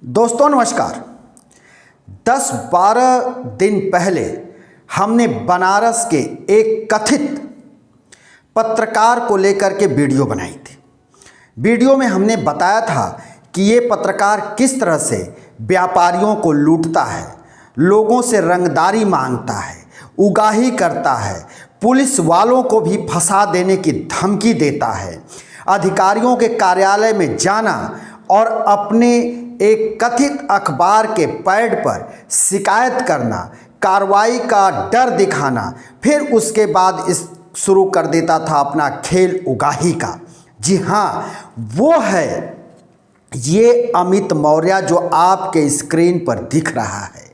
दोस्तों नमस्कार। 10-12 दिन पहले हमने बनारस के एक कथित पत्रकार को लेकर के वीडियो बनाई थी। वीडियो में हमने बताया था कि ये पत्रकार किस तरह से व्यापारियों को लूटता है, लोगों से रंगदारी मांगता है, उगाही करता है, पुलिस वालों को भी फंसा देने की धमकी देता है, अधिकारियों के कार्यालय में जाना और अपने एक कथित अखबार के पैड पर शिकायत करना, कार्रवाई का डर दिखाना, फिर उसके बाद इस शुरू कर देता था अपना खेल उगाही का। जी हाँ, वो है ये अमित मौर्य जो आपके स्क्रीन पर दिख रहा है।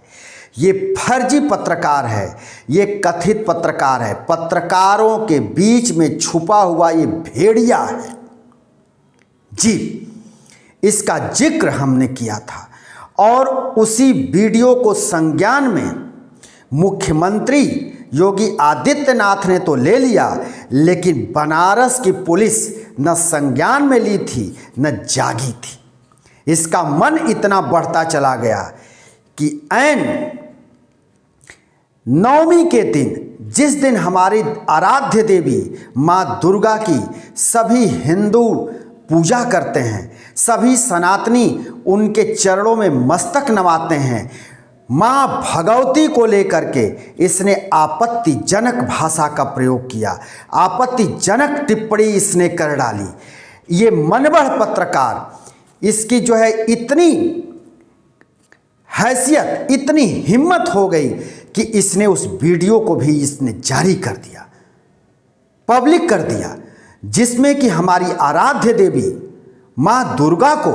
ये फर्जी पत्रकार है, ये कथित पत्रकार है, पत्रकारों के बीच में छुपा हुआ ये भेड़िया है। जी, इसका जिक्र हमने किया था और उसी वीडियो को संज्ञान में मुख्यमंत्री योगी आदित्यनाथ ने तो ले लिया, लेकिन बनारस की पुलिस न संज्ञान में ली थी न जागी थी। इसका मन इतना बढ़ता चला गया कि ऐन नवमी के दिन, जिस दिन हमारी आराध्य देवी माँ दुर्गा की सभी हिंदू पूजा करते हैं, सभी सनातनी उनके चरणों में मस्तक नवाते हैं, माँ भगवती को लेकर के इसने आपत्तिजनक भाषा का प्रयोग किया, आपत्तिजनक टिप्पणी इसने कर डाली। ये मनबढ़ पत्रकार, इसकी जो है इतनी हैसियत, इतनी हिम्मत हो गई कि इसने उस वीडियो को भी इसने जारी कर दिया, पब्लिक कर दिया, जिसमें कि हमारी आराध्य देवी माँ दुर्गा को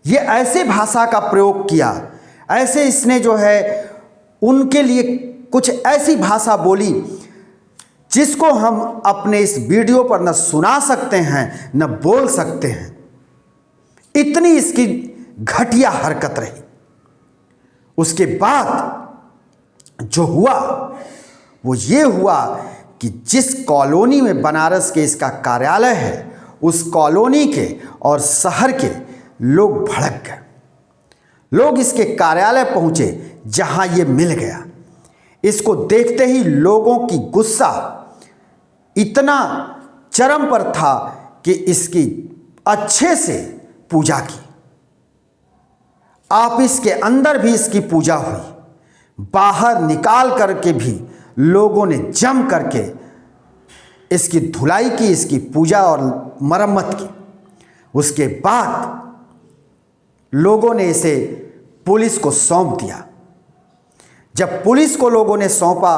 ये ऐसे भाषा का प्रयोग किया, ऐसे इसने जो है उनके लिए कुछ ऐसी भाषा बोली जिसको हम अपने इस वीडियो पर न सुना सकते हैं न बोल सकते हैं। इतनी इसकी घटिया हरकत रही। उसके बाद जो हुआ वो ये हुआ कि जिस कॉलोनी में बनारस के इसका कार्यालय है, उस कॉलोनी के और शहर के लोग भड़क गए। लोग इसके कार्यालय पहुंचे जहां ये मिल गया। इसको देखते ही लोगों की गुस्सा इतना चरम पर था कि इसकी अच्छे से पूजा की। ऑफिस के अंदर भी इसकी पूजा हुई, बाहर निकाल करके भी लोगों ने जम करके इसकी धुलाई की, इसकी पूजा और मरम्मत की। उसके बाद लोगों ने इसे पुलिस को सौंप दिया। जब पुलिस को लोगों ने सौंपा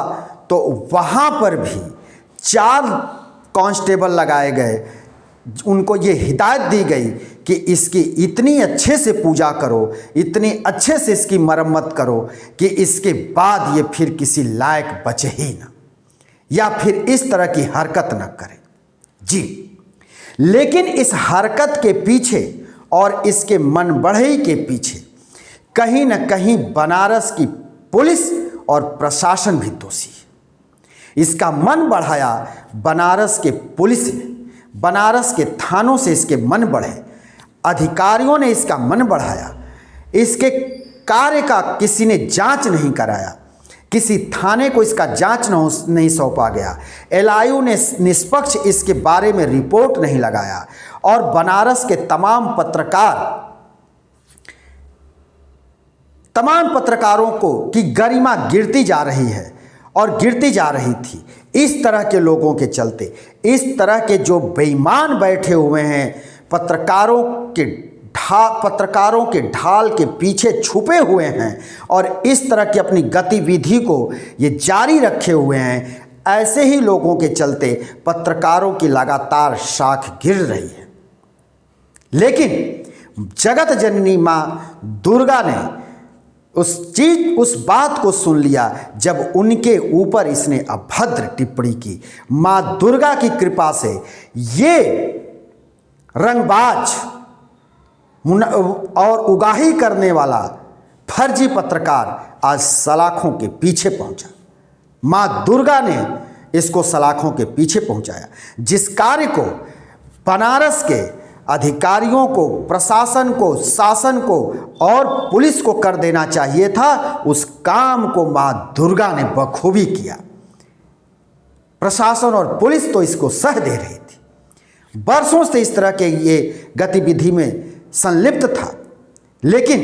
तो वहाँ पर भी 4 कांस्टेबल लगाए गए। उनको ये हिदायत दी गई कि इसकी इतनी अच्छे से पूजा करो, इतनी अच्छे से इसकी मरम्मत करो कि इसके बाद ये फिर किसी लायक बचे ही ना, या फिर इस तरह की हरकत न करे। जी, लेकिन इस हरकत के पीछे और इसके मन बढ़ई के पीछे कहीं न कहीं बनारस की पुलिस और प्रशासन भी दोषी है। इसका मन बढ़ाया बनारस के पुलिस ने, बनारस के थानों से इसके मन बढ़े, अधिकारियों ने इसका मन बढ़ाया। इसके कार्य का किसी ने जांच नहीं कराया, किसी थाने को इसका जांच नहीं सौंपा गया, एलआईयू ने निष्पक्ष इसके बारे में रिपोर्ट नहीं लगाया और बनारस के तमाम पत्रकारों को की गरिमा गिरती जा रही है और गिरती जा रही थी। इस तरह के लोगों के चलते, इस तरह के जो बेईमान बैठे हुए हैं, पत्रकारों के ढाल के पीछे छुपे हुए हैं और इस तरह की अपनी गतिविधि को ये जारी रखे हुए हैं, ऐसे ही लोगों के चलते पत्रकारों की लगातार शाख गिर रही है। लेकिन जगत जननी माँ दुर्गा ने उस बात को सुन लिया जब उनके ऊपर इसने अभद्र टिप्पणी की। माँ दुर्गा की कृपा से ये रंगबाज और उगाही करने वाला फर्जी पत्रकार आज सलाखों के पीछे पहुंचा। माँ दुर्गा ने इसको सलाखों के पीछे पहुंचाया। जिस कार्य को बनारस के अधिकारियों को, प्रशासन को, शासन को और पुलिस को कर देना चाहिए था, उस काम को मां दुर्गा ने बखूबी किया। प्रशासन और पुलिस तो इसको सह दे रही थी, बरसों से इस तरह के ये गतिविधि में संलिप्त था, लेकिन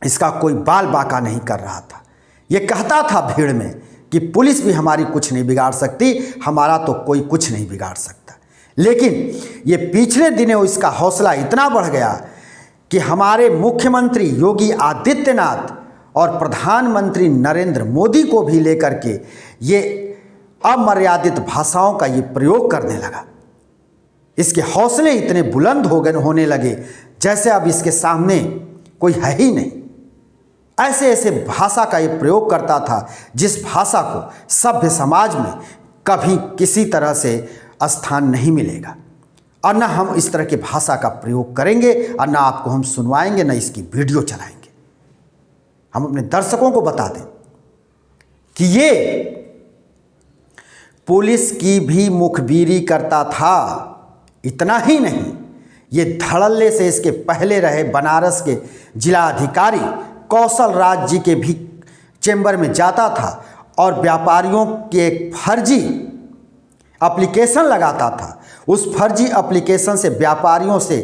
इसका कोई बाल बाका नहीं कर रहा था। ये कहता था भीड़ में कि पुलिस भी हमारी कुछ नहीं बिगाड़ सकती, हमारा तो कोई कुछ नहीं बिगाड़ सकता। लेकिन ये पिछले दिनों इसका हौसला इतना बढ़ गया कि हमारे मुख्यमंत्री योगी आदित्यनाथ और प्रधानमंत्री नरेंद्र मोदी को भी लेकर के ये अमर्यादित भाषाओं का ये प्रयोग करने लगा। इसके हौसले इतने बुलंद होने लगे जैसे अब इसके सामने कोई है ही नहीं। ऐसे ऐसे भाषा का ये प्रयोग करता था जिस भाषा को सभ्य समाज में कभी किसी तरह से स्थान नहीं मिलेगा, और ना हम इस तरह की भाषा का प्रयोग करेंगे और ना आपको हम सुनवाएंगे, ना इसकी वीडियो चलाएंगे। हम अपने दर्शकों को बता दें कि ये पुलिस की भी मुखबिरी करता था। इतना ही नहीं, ये धड़ल्ले से इसके पहले रहे बनारस के जिला अधिकारी कौशल राज जी के भी चेंबर में जाता था और व्यापारियों के एक फर्जी एप्लीकेशन लगाता था। उस फर्जी एप्लीकेशन से व्यापारियों से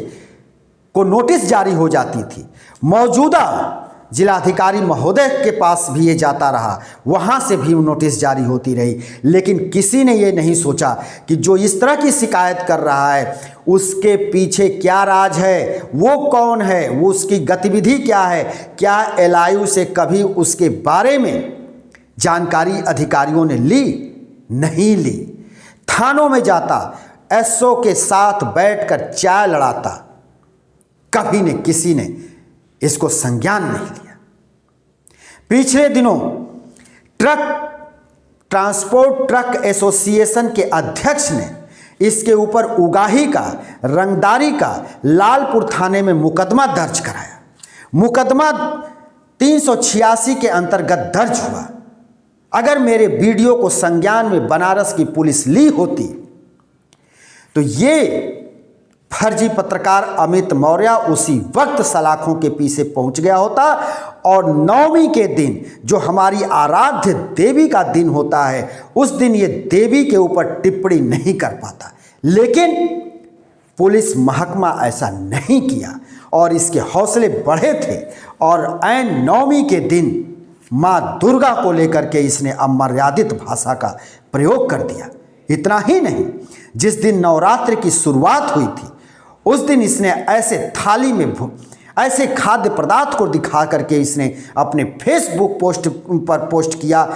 को नोटिस जारी हो जाती थी। मौजूदा जिलाधिकारी महोदय के पास भी ये जाता रहा, वहाँ से भी नोटिस जारी होती रही, लेकिन किसी ने ये नहीं सोचा कि जो इस तरह की शिकायत कर रहा है उसके पीछे क्या राज है, वो कौन है, वो उसकी गतिविधि क्या है, क्या एलआईयू से कभी उसके बारे में जानकारी अधिकारियों ने ली? नहीं ली। थानों में जाता, एसओ के साथ बैठकर चाय लड़ाता, कभी ने किसी ने इसको संज्ञान नहीं लिया। पिछले दिनों ट्रांसपोर्ट ट्रक एसोसिएशन के अध्यक्ष ने इसके ऊपर उगाही का, रंगदारी का लालपुर थाने में मुकदमा दर्ज कराया। मुकदमा 386 के अंतर्गत दर्ज हुआ। अगर मेरे वीडियो को संज्ञान में बनारस की पुलिस ली होती तो ये फर्जी पत्रकार अमित मौर्य उसी वक्त सलाखों के पीछे पहुंच गया होता और नवमी के दिन, जो हमारी आराध्य देवी का दिन होता है, उस दिन ये देवी के ऊपर टिप्पणी नहीं कर पाता। लेकिन पुलिस महकमा ऐसा नहीं किया और इसके हौसले बढ़े थे और ऐन नवमी के दिन माँ दुर्गा को लेकर के इसने अमर्यादित भाषा का प्रयोग कर दिया। इतना ही नहीं, जिस दिन नवरात्र की शुरुआत हुई थी उस दिन इसने ऐसे थाली में ऐसे खाद्य पदार्थ को दिखा करके इसने अपने फेसबुक पोस्ट पर पोस्ट किया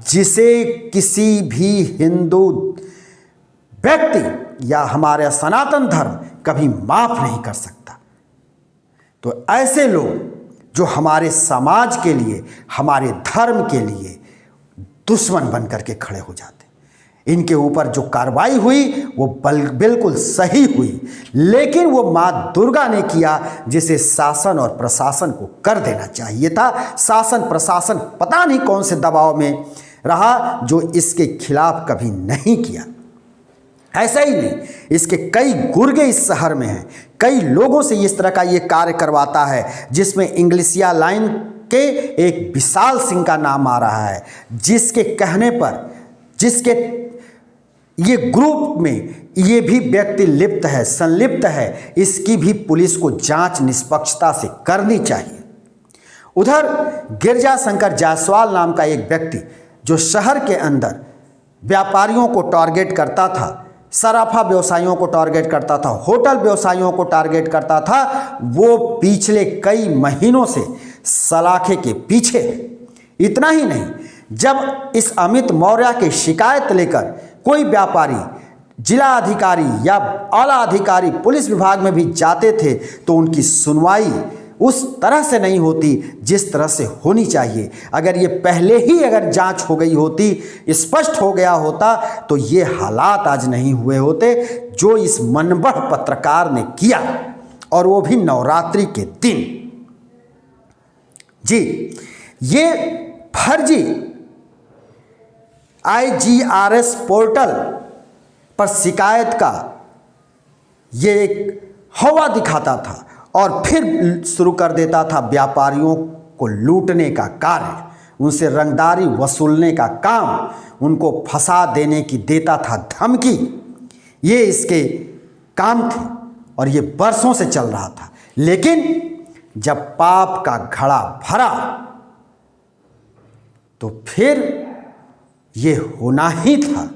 जिसे किसी भी हिंदू व्यक्ति या हमारे सनातन धर्म कभी माफ नहीं कर सकता। तो ऐसे लोग जो हमारे समाज के लिए, हमारे धर्म के लिए दुश्मन बन करके खड़े हो जाते, इनके ऊपर जो कार्रवाई हुई वो बिल्कुल सही हुई, लेकिन वो माँ दुर्गा ने किया जिसे शासन और प्रशासन को कर देना चाहिए था। शासन प्रशासन पता नहीं कौन से दबाव में रहा जो इसके खिलाफ कभी नहीं किया। ऐसा ही नहीं, इसके कई गुर्गे इस शहर में हैं, कई लोगों से इस तरह का ये कार्य करवाता है, जिसमें इंग्लिशिया लाइन के एक विशाल सिंह का नाम आ रहा है, जिसके कहने पर, जिसके ये ग्रुप में ये भी व्यक्ति लिप्त है, संलिप्त है, इसकी भी पुलिस को जांच निष्पक्षता से करनी चाहिए। उधर गिरजा शंकर जायसवाल नाम का एक व्यक्ति जो शहर के अंदर व्यापारियों को टारगेट करता था, सराफा व्यवसायियों को टारगेट करता था, होटल व्यवसायियों को टारगेट करता था, वो पिछले कई महीनों से सलाखे के पीछे है। इतना ही नहीं, जब इस अमित मौर्य की शिकायत लेकर कोई व्यापारी जिला अधिकारी या आला अधिकारी पुलिस विभाग में भी जाते थे तो उनकी सुनवाई उस तरह से नहीं होती जिस तरह से होनी चाहिए। अगर ये पहले ही अगर जांच हो गई होती, स्पष्ट हो गया होता, तो ये हालात आज नहीं हुए होते जो इस मनबढ़ पत्रकार ने किया, और वो भी नवरात्रि के दिन। जी, ये फर्जी IGRS पोर्टल पर शिकायत का ये एक हवा दिखाता था और फिर शुरू कर देता था व्यापारियों को लूटने का कार्य, उनसे रंगदारी वसूलने का काम, उनको फंसा देने की देता था धमकी। ये इसके काम थे और ये बरसों से चल रहा था। लेकिन जब पाप का घड़ा भरा तो फिर ये होना ही था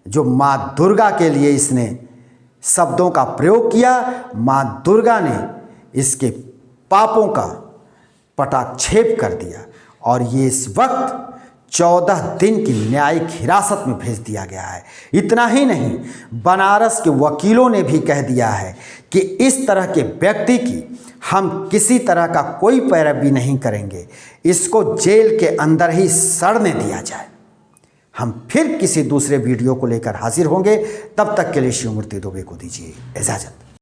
जो माँ दुर्गा के लिए इसने शब्दों का प्रयोग किया। माँ दुर्गा ने इसके पापों का पटाक्षेप कर दिया और ये इस वक्त 14 दिन की न्यायिक हिरासत में भेज दिया गया है। इतना ही नहीं, बनारस के वकीलों ने भी कह दिया है कि इस तरह के व्यक्ति की हम किसी तरह का कोई पैरवी नहीं करेंगे, इसको जेल के अंदर ही सड़ने दिया जाए। हम फिर किसी दूसरे वीडियो को लेकर हाजिर होंगे, तब तक के लिए शिवमूर्ति दुबे को दीजिए इजाज़त।